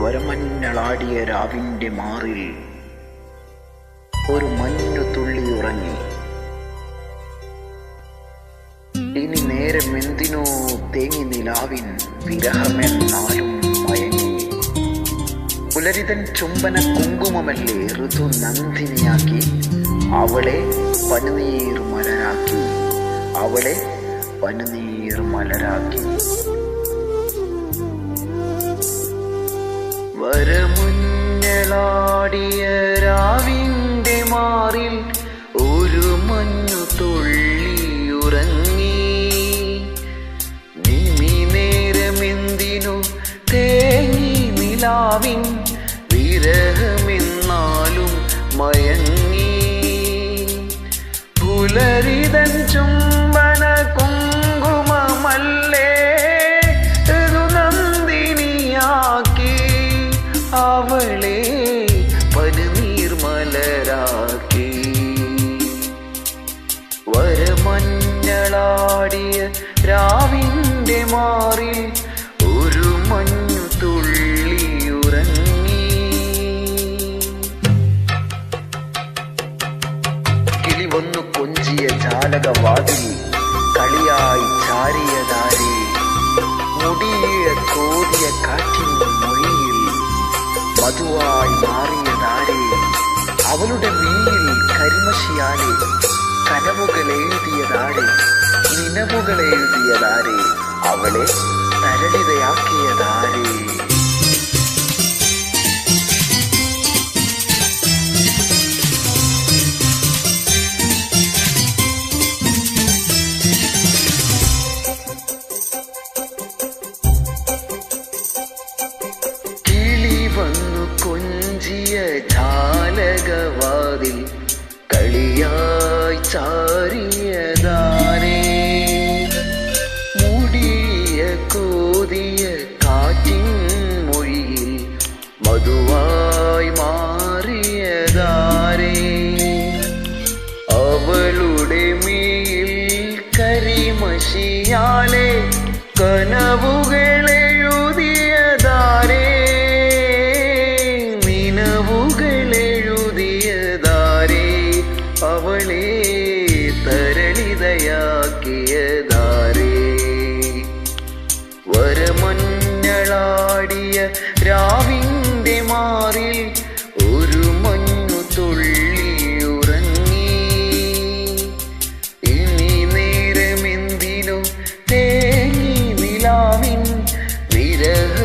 വരമഞ്ഞളാടിയ രാവിന്റെ മാറിൽ ഒരു മഞ്ഞു തുള്ളി ഉറങ്ങി. ഇനി നേരമെന്തിനോ തേങ്ങി നിലാവിൻ വിരഹമെന്നാലും മയങ്ങി. പുലരിതൻ ചുംബന കുങ്കുമമല്ലേ ഋതു നന്ദിനിയാക്കി. അവളെ പനിനീർ മലരാക്കി, അവളെ പനിനീർ മലരാക്കി. വരമഞ്ഞളാടിയ രാവിന്റെ മാറിൽ ഒരു മഞ്ഞു തുള്ളിയുറങ്ങി. നിമി നേരമെന്തിനു തേങ്ങി നിലാവിൻ വിരഹമെന്നാലും മയങ്ങി. പുലരിതൻ ചുംബന കുങ്കുമമല്ലേ നന്ദിനിയാക്കി. അവളെ പനിനീർ മലരാക്കി. വരമഞ്ഞളാടിയ രാവിന്റെ മാറിൽ ഒരു മഞ്ഞു തുള്ളിയുറങ്ങി. കിളി വന്നു കൊഞ്ചിയ ജാലകവാതിൽ കളിയായി ചാരിയതാരേ. മുടിയ കോതിയ കാറ്റിൻ മൊഴിയിൽ മധുവായി മാറിയതാരേ. അവളുടെ മീയിൽ കരിമഷിയാലെ കനവുകൾ എഴുതിയതാരേ, നിലവുകൾ എഴുതിയതാരേ, അവളെ തരളിതയാക്കിയതാരേ. വന്നു കൊഞ്ചിയ ജാലകവാതിൽ കളിയായി ചാരിയതാരേ. മുടിയ കോതിയ കാറ്റിൻ മൊഴിയിൽ മധുവായി മാറിയതാരേ. അവളുടെ മേൽ കരിമഷിയാലെ കനവുകളെഴുതിയതാരേ, അവളെ തരളിതയാക്കിയതാരേ. വരമഞ്ഞളാടിയ രാവിന്റെ മാറിൽ ഒരു മഞ്ഞു തുള്ളിയുറങ്ങി. ഇനി നേരമെന്തിനോ തേങ്ങി നിലാവിൻ വിരഹ